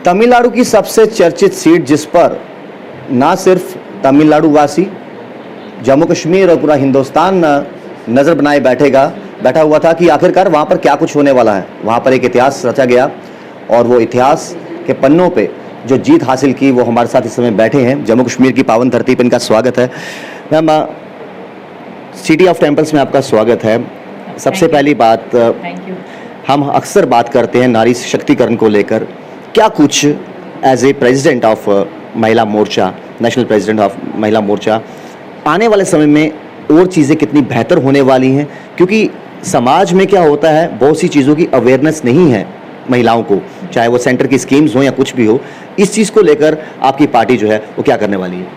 तमिलनाडु की सबसे चर्चित सीट जिस पर ना सिर्फ तमिलनाडु वासी, जम्मू कश्मीर और पूरा हिंदुस्तान नज़र बनाए बैठा हुआ था कि आखिरकार वहाँ पर क्या कुछ होने वाला है। वहाँ पर एक इतिहास रचा गया और वो इतिहास के पन्नों पे जो जीत हासिल की वो हमारे साथ इस समय बैठे हैं। जम्मू कश्मीर की पावन धरती पर इनका स्वागत है। मैम, सिटी ऑफ टेम्पल्स में आपका स्वागत है। सबसे पहली बात, थैंक यू। हम अक्सर बात करते हैं नारी सशक्तिकरण को लेकर, क्या कुछ एज ए प्रेसिडेंट ऑफ महिला मोर्चा, नेशनल प्रेसिडेंट ऑफ महिला मोर्चा, आने वाले समय में और चीज़ें कितनी बेहतर होने वाली हैं? क्योंकि समाज में क्या होता है, बहुत सी चीज़ों की अवेयरनेस नहीं है महिलाओं को, चाहे वो सेंटर की स्कीम्स हो या कुछ भी हो। इस चीज़ को लेकर आपकी पार्टी जो है वो क्या करने वाली है?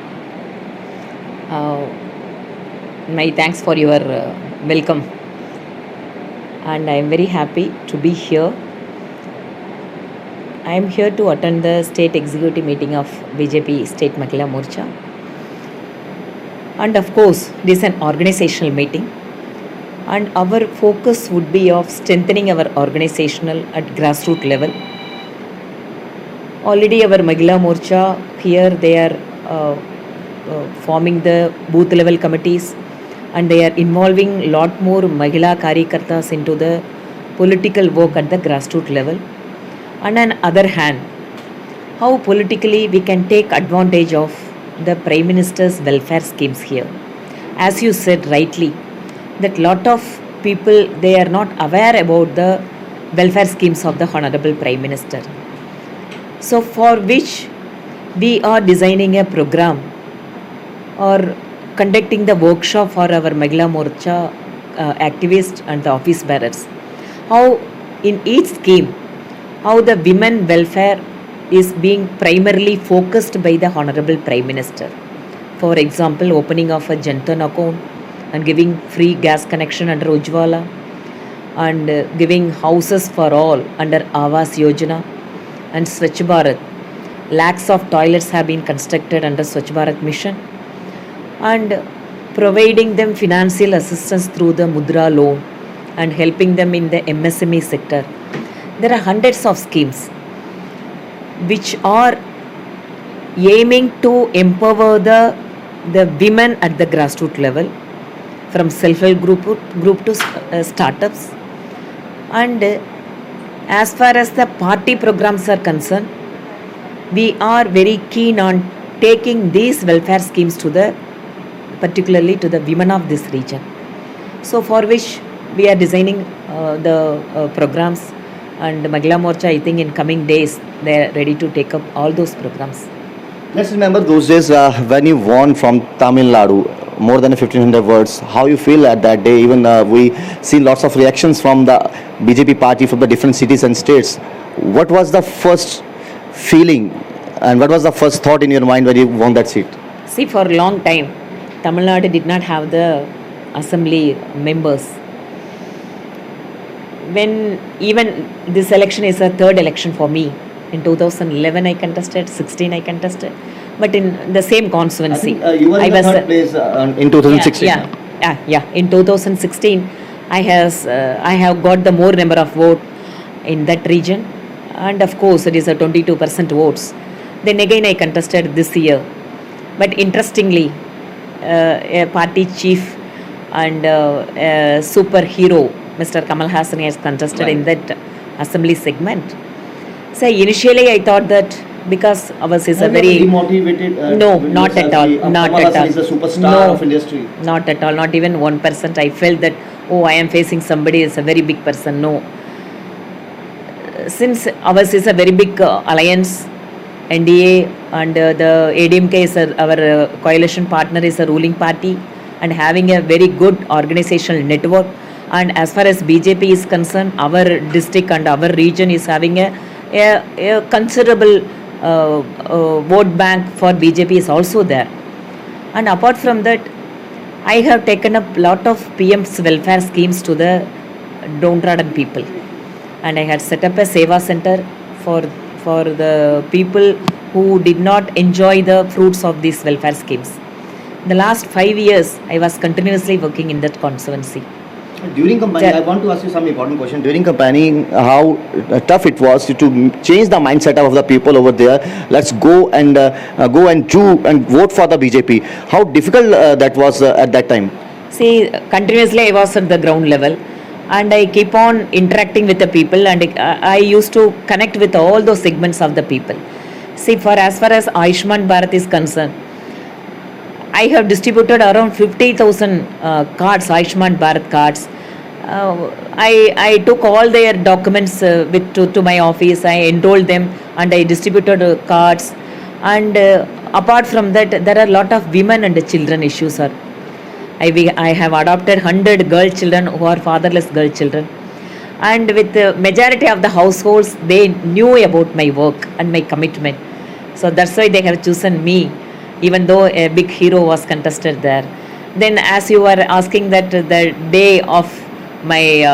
My thanks for your welcome, and I am very happy to be here. I am here to attend the state executive meeting of BJP State Mahila Morcha, and of course this is an organizational meeting, and our focus would be of strengthening our organizational at grassroots level. Already our Mahila Morcha here, they are forming the booth level committees, and they are involving lot more Mahila Karyakartas into the political work at the grassroots level. And on other hand, how politically we can take advantage of the Prime Minister's welfare schemes here. As you said rightly, that lot of people, they are not aware about the welfare schemes of the Honorable Prime Minister. So for which we are designing a program or conducting the workshop for our Mahila Morcha activists and the office bearers. How in each scheme, how the women welfare is being primarily focused by the Honorable Prime Minister. For example, opening of a Jantan account and giving free gas connection under Ujjwala, and giving houses for all under Awas Yojana and Swachh Bharat. Lakhs of toilets have been constructed under Swachh Bharat mission, and providing them financial assistance through the Mudra loan and helping them in the MSME sector. There are hundreds of schemes which are aiming to empower the women at the grassroots level, from self-help group to startups. And as far as the party programs are concerned, we are very keen on taking these welfare schemes to the, particularly to the women of this region. So for which we are designing the programs, and Mahila Morcha, I think in coming days they are ready to take up all those programs. Let's remember those days when you won from Tamil Nadu, more than 1500 votes. How you feel at that day? Even we see lots of reactions from the BJP party from the different cities and states. What was the first feeling and what was the first thought in your mind when you won that seat? See, for a long time, Tamil Nadu did not have the assembly members. When even this election is a third election for me. In 2011 I contested, 16 I contested, but in the same constituency. You were in the third place in 2016. Yeah. In 2016, I have got the more number of vote in that region, and of course it is a 22% votes. Then again I contested this year, but interestingly, a party chief and a superhero, Mr. Kamal Hassan, has contested in that assembly segment. So initially I thought that because ours is a very demotivated. No, not at all. Not Kamal at Hassan all. is a superstar No. of industry. Not at all. Not even 1%. I felt that, oh, I am facing somebody is a very big person. No. Since ours is a very big alliance, NDA, and the ADMK is our coalition partner, is a ruling party, and having a very good organizational network. And as far as BJP is concerned, our district and our region is having a considerable vote bank for BJP is also there. And apart from that, I have taken up lot of PM's welfare schemes to the downtrodden people, and I had set up a Seva center for the people who did not enjoy the fruits of these welfare schemes. The last 5 years, I was continuously working in that constituency. During campaigning, Sir. I want to ask you some important question. During campaigning, how tough it was to change the mindset of the people over there. Let's go and do and vote for the BJP. How difficult that was at that time. See, continuously I was at the ground level and I keep on interacting with the people, and I used to connect with all those segments of the people. See, for as far as Ayushman Bharat is concerned, I have distributed around 50,000 cards, Ayushman Bharat cards. I took all their documents to my office. I enrolled them and I distributed cards. And apart from that, there are a lot of women and children issues. I have adopted 100 girl children who are fatherless girl children. And with the majority of the households, they knew about my work and my commitment. So that's why they have chosen me, even though a big hero was contested there. Then, as you were asking that the day of my,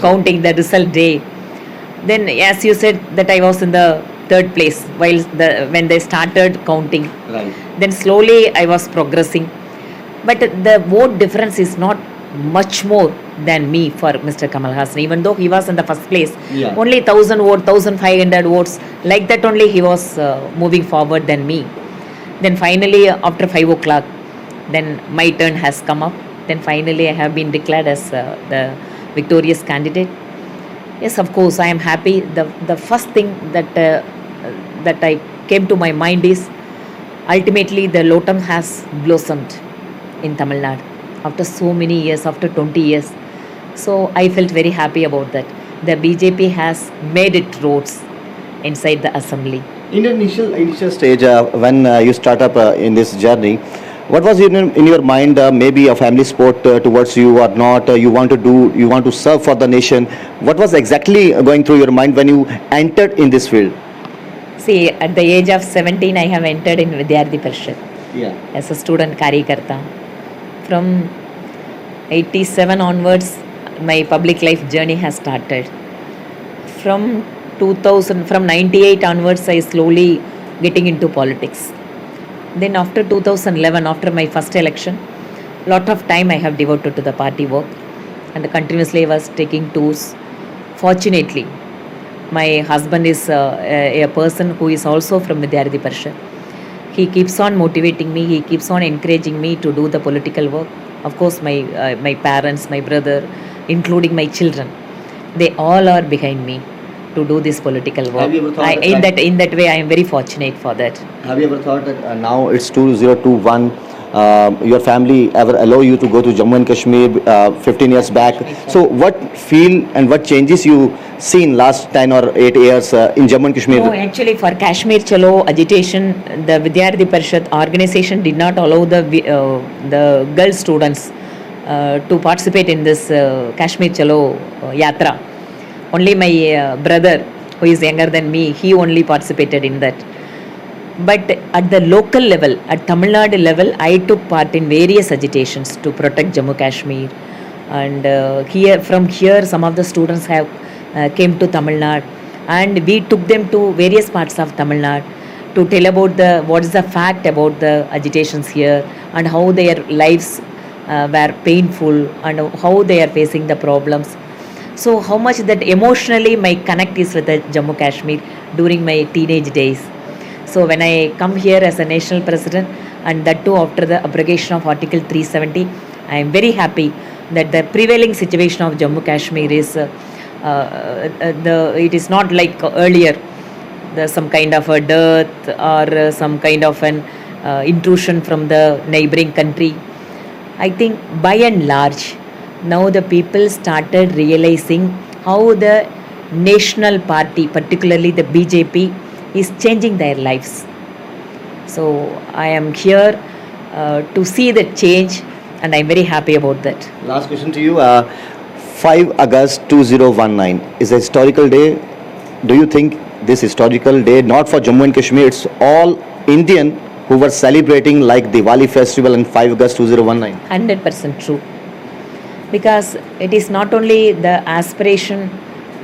counting the result day, then as you said that I was in the third place when they started counting. Right. Then slowly I was progressing. But the vote difference is not much more than me for Mr. Kamal Hassan, even though he was in the first place. Yeah. Only 1,000 votes, 1,500 votes, like that only he was moving forward than me. Then finally, after 5 o'clock, then my turn has come up. Then finally, I have been declared as the victorious candidate. Yes, of course, I am happy. The first thing that I came to my mind is ultimately the Lotam has blossomed in Tamil Nadu after so many years, after 20 years. So I felt very happy about that. The BJP has made it roads inside the assembly. In the initial stage, when you start up in this journey, what was in your mind? Maybe a family support towards you or not? You want to serve for the nation. What was exactly going through your mind when you entered in this field? See, at the age of 17, I have entered in Vidyarthi Parishad Yeah. as a student Karyakarta. From 87 onwards, my public life journey has started. From 98 onwards, I slowly getting into politics. Then after 2011, after my first election, lot of time I have devoted to the party work, and continuously I was taking tours. Fortunately, my husband is a person who is also from Vidyarthi Parishad. He keeps on motivating me, he keeps on encouraging me to do the political work. Of course, my parents, my brother, including my children, they all are behind me to do this political work. Have you ever thought In that way, I am very fortunate for that. Have you ever thought that now it's 2021? Your family ever allow you to go to Jammu and Kashmir 15 years back? So what feel and what changes you seen last 10 or 8 years in Jammu and Kashmir? No, actually, for Kashmir Chalo agitation, the Vidyarthi Parishad organization did not allow the girl students to participate in this Kashmir Chalo Yatra. Only my brother, who is younger than me, he only participated in that. But at the local level, at Tamil Nadu level, I took part in various agitations to protect Jammu Kashmir. And from here, some of the students have came to Tamil Nadu, and we took them to various parts of Tamil Nadu to tell about what is the fact about the agitations here and how their lives were painful and how they are facing the problems. So how much that emotionally my connect is with the Jammu Kashmir during my teenage days. So when I come here as a national president, and that too after the abrogation of Article 370, I am very happy that the prevailing situation of Jammu Kashmir is it is not like earlier, some kind of a dearth or some kind of an intrusion from the neighboring country. I think by and large, now the people started realizing how the national party, particularly the BJP, is changing their lives. So I am here to see the change, and I am very happy about that. Last question to you. 5 August 2019 is a historical day. Do you think this historical day, not for Jammu and Kashmir, it's all Indian who were celebrating like Diwali festival on 5 August 2019? 100% true. Because it is not only the aspiration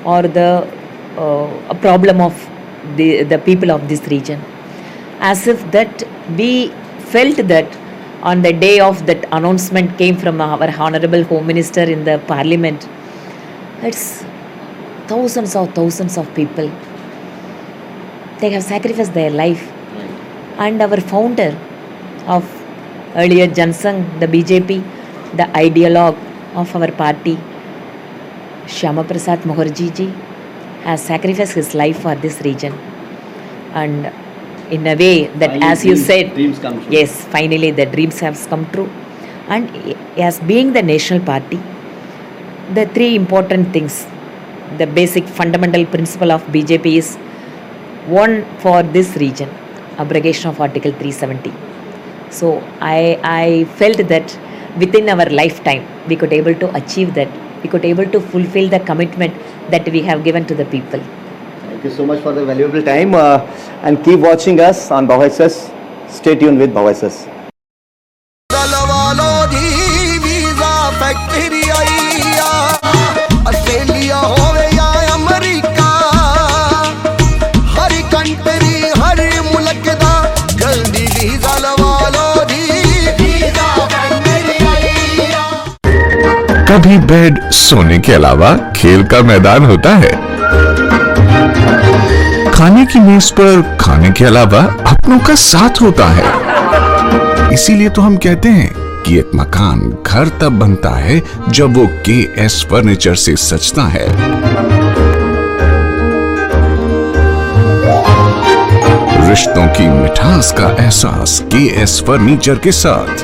or the a problem of the people of this region. As if that we felt that on the day of that announcement came from our Honorable Home Minister in the Parliament, it's thousands of people. They have sacrificed their life. And our founder of earlier Jansangh, the BJP, the ideologue of our party, Shyama Prasad Mukherjee ji, has sacrificed his life for this region. And in a way that, Finally, as you said, dreams come true. yes, finally the dreams have come true. And as being the national party, the three important things, the basic fundamental principle of BJP is one for this region, abrogation of Article 370. So I felt that within our lifetime we could able to achieve that. We could able to fulfill the commitment that we have given to the people. Thank you so much for the valuable time and keep watching us on Voices. Stay tuned with Voices. वालों दी visa factory आई आ Australia होवे या America हर country हर मुल्क दा जल्दी visa लवालो दी visa factory आई आ। कभी bed सोने के अलावा खेल का मैदान होता है, खाने की मेज पर खाने के अलावा अपनों का साथ होता है। इसीलिए तो हम कहते हैं कि एक मकान घर तब बनता है जब वो KS फर्नीचर से सजता है। रिश्तों की मिठास का एहसास KS फर्नीचर के साथ।